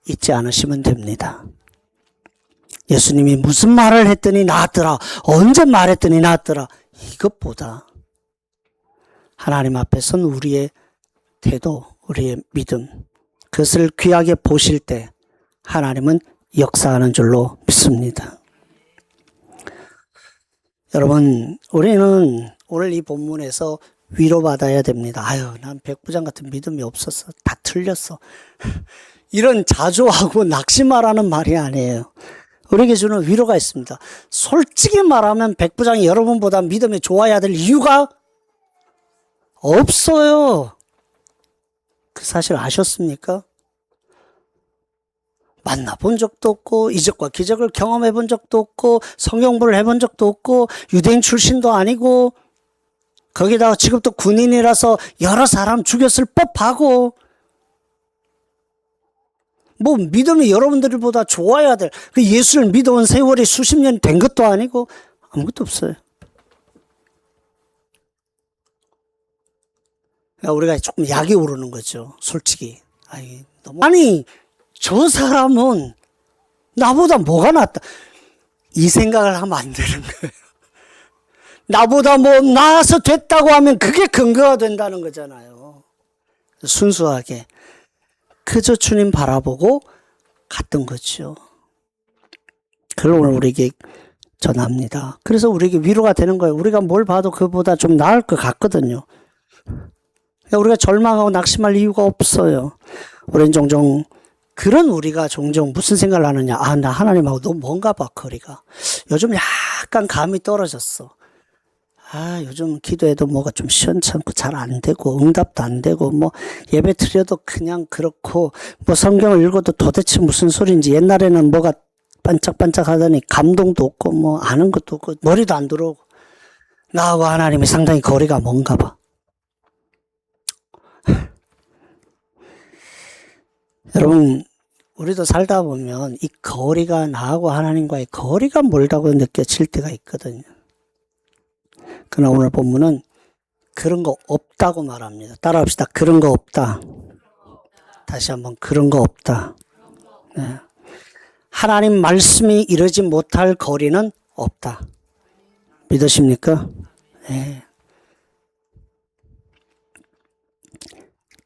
잊지 않으시면 됩니다. 예수님이 무슨 말을 했더니 나았더라, 언제 말했더니 나았더라, 이것보다 하나님 앞에서는 우리의 태도, 우리의 믿음, 그것을 귀하게 보실 때 하나님은 역사하는 줄로 믿습니다. 여러분, 우리는 오늘 이 본문에서 위로받아야 됩니다. 아유, 난 백부장 같은 믿음이 없었어. 다 틀렸어. 이런 자조하고 낙심하라는 말이 아니에요. 우리에게 주는 위로가 있습니다. 솔직히 말하면 백부장이 여러분보다 믿음이 좋아야 될 이유가 없어요. 그 사실 아셨습니까? 만나본 적도 없고 이적과 기적을 경험해 본 적도 없고 성경부를 해본 적도 없고 유대인 출신도 아니고 거기다가 지금 또 군인이라서 여러 사람 죽였을 법하고 뭐 믿음이 여러분들보다 좋아야 될 그 예수를 믿어온 세월이 수십 년이 된 것도 아니고 아무것도 없어요. 우리가 조금 약이 오르는 거죠. 솔직히. 아니 저 사람은 나보다 뭐가 낫다. 이 생각을 하면 안 되는 거예요. 나보다 뭐 나아서 됐다고 하면 그게 근거가 된다는 거잖아요. 순수하게 그저 주님 바라보고 갔던 거죠. 그걸 오늘 우리에게 전합니다. 그래서 우리에게 위로가 되는 거예요. 우리가 뭘 봐도 그보다 좀 나을 것 같거든요. 우리가 절망하고 낙심할 이유가 없어요. 우리는 종종 그런 우리가 종종 무슨 생각을 하느냐. 아, 나 하나님하고 너무 먼가 봐, 거리가. 요즘 약간 감이 떨어졌어. 아, 요즘 기도해도 뭐가 좀 시원찮고 잘 안 되고 응답도 안 되고 뭐 예배 드려도 그냥 그렇고 뭐 성경을 읽어도 도대체 무슨 소리인지 옛날에는 뭐가 반짝반짝 하더니 감동도 없고 뭐 아는 것도 없고 머리도 안 들어오고 나하고 하나님이 상당히 거리가 먼가 봐. 여러분, 우리도 살다 보면 이 거리가 나하고 하나님과의 거리가 멀다고 느껴질 때가 있거든요. 그러나 오늘 본문은 그런 거 없다고 말합니다. 따라합시다. 그런 거 없다. 다시 한번 그런 거 없다. 네. 하나님 말씀이 이르지 못할 거리는 없다. 믿으십니까? 네.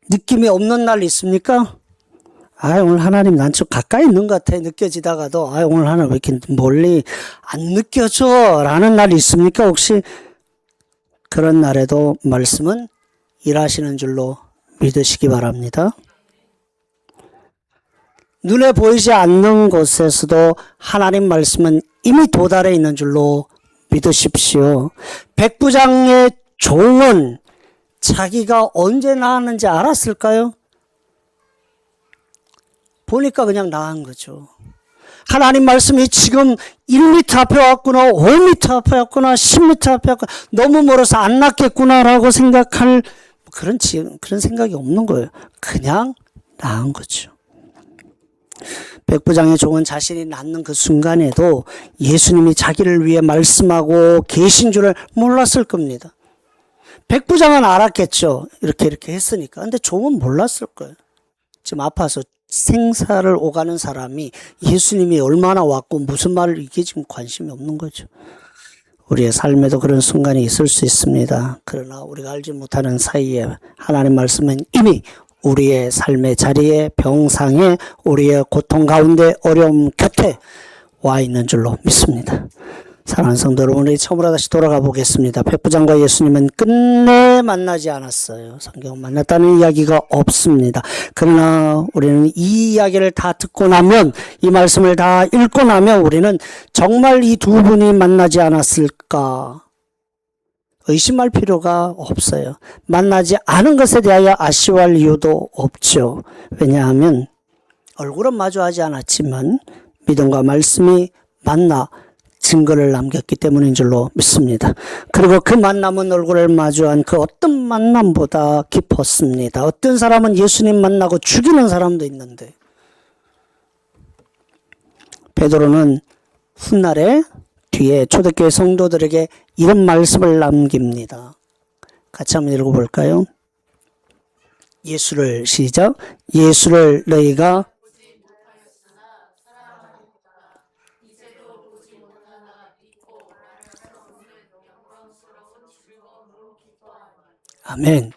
느낌이 없는 날 있습니까? 오늘 하나님 난 좀 가까이 있는 것 같아 느껴지다가도 오늘 하나님 왜 이렇게 멀리 안 느껴져 라는 날이 있습니까? 혹시 그런 날에도 말씀은 일하시는 줄로 믿으시기 바랍니다. 눈에 보이지 않는 곳에서도 하나님 말씀은 이미 도달해 있는 줄로 믿으십시오. 백부장의 종은 자기가 언제 나았는지 알았을까요? 보니까 그냥 나은 거죠. 하나님 말씀이 지금 1m 앞에 왔구나, 5m 앞에 왔구나, 10m 앞에 왔구나, 너무 멀어서 안 낫겠구나라고 생각할 그런 생각이 없는 거예요. 그냥 나은 거죠. 백부장의 종은 자신이 낳는 그 순간에도 예수님이 자기를 위해 말씀하고 계신 줄을 몰랐을 겁니다. 백부장은 알았겠죠. 이렇게 했으니까. 근데 종은 몰랐을 거예요. 지금 아파서 생사를 오가는 사람이 예수님이 얼마나 왔고 무슨 말을 이게 지금 관심이 없는 거죠. 우리의 삶에도 그런 순간이 있을 수 있습니다. 그러나 우리가 알지 못하는 사이에 하나님 말씀은 이미 우리의 삶의 자리에, 병상에, 우리의 고통 가운데, 어려움 곁에 와 있는 줄로 믿습니다. 사랑하는 성도 여러분, 우리 처음으로 다시 돌아가 보겠습니다. 백부장과 예수님은 끝내 만나지 않았어요. 성경은 만났다는 이야기가 없습니다. 그러나 우리는 이 이야기를 다 듣고 나면, 이 말씀을 다 읽고 나면 우리는 정말 이 두 분이 만나지 않았을까 의심할 필요가 없어요. 만나지 않은 것에 대하여 아쉬워할 이유도 없죠. 왜냐하면 얼굴은 마주하지 않았지만 믿음과 말씀이 만나 증거를 남겼기 때문인 줄로 믿습니다. 그리고 그 만남은 얼굴을 마주한 그 어떤 만남보다 깊었습니다. 어떤 사람은 예수님 만나고 죽이는 사람도 있는데 베드로는 훗날에 뒤에 초대교회 성도들에게 이런 말씀을 남깁니다. 같이 한번 읽어볼까요? 예수를 시작. 예수를 너희가 아멘.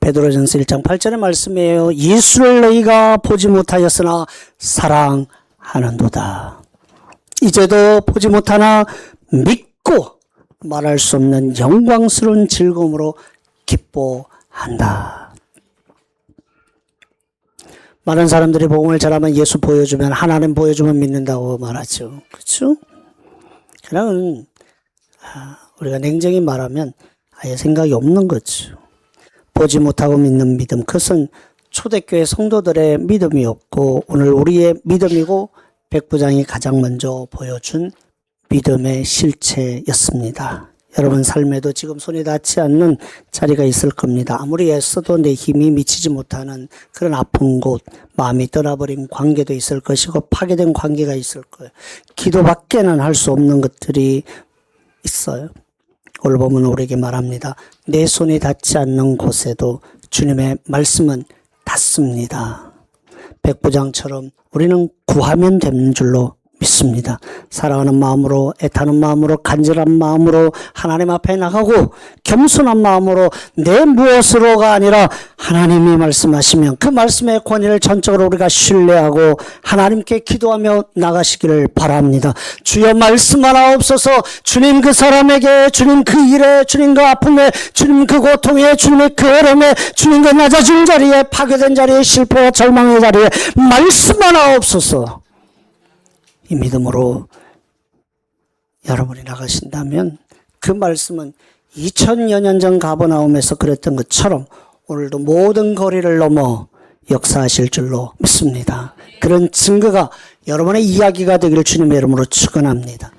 베드로전서 1장 8절의 말씀이에요. 예수를 너희가 보지 못하였으나 사랑하는도다. 이제도 보지 못하나 믿고 말할 수 없는 영광스러운 즐거움으로 기뻐한다. 많은 사람들이 복음을 잘하면 예수 보여주면, 하나님 보여주면 믿는다고 말하죠. 그렇죠? 그러나 우리가 냉정히 말하면 아예 생각이 없는 거죠. 보지 못하고 믿는 믿음, 그것은 초대교회 성도들의 믿음이었고 오늘 우리의 믿음이고 백부장이 가장 먼저 보여준 믿음의 실체였습니다. 여러분 삶에도 지금 손이 닿지 않는 자리가 있을 겁니다. 아무리 애써도 내 힘이 미치지 못하는 그런 아픈 곳, 마음이 떠나버린 관계도 있을 것이고 파괴된 관계가 있을 거예요. 기도밖에는 할 수 없는 것들이 있어요. 오늘 보면 우리에게 말합니다. 내 손이 닿지 않는 곳에도 주님의 말씀은 닿습니다. 백부장처럼 우리는 구하면 되는 줄로 믿습니다. 사랑하는 마음으로, 애타는 마음으로, 간절한 마음으로 하나님 앞에 나가고 겸손한 마음으로 내 무엇으로가 아니라 하나님이 말씀하시면 그 말씀의 권위를 전적으로 우리가 신뢰하고 하나님께 기도하며 나가시기를 바랍니다. 주여 말씀하옵소서. 주님 그 사람에게, 주님 그 일에, 주님 그 아픔에, 주님 그 고통에, 주님의 그 어려움에, 주님 그 낮아진 자리에, 파괴된 자리에, 실패와 절망의 자리에 말씀하옵소서. 이 믿음으로 여러분이 나가신다면 그 말씀은 2000여 년 전 가버나움에서 그랬던 것처럼 오늘도 모든 거리를 넘어 역사하실 줄로 믿습니다. 그런 증거가 여러분의 이야기가 되기를 주님의 이름으로 축원합니다.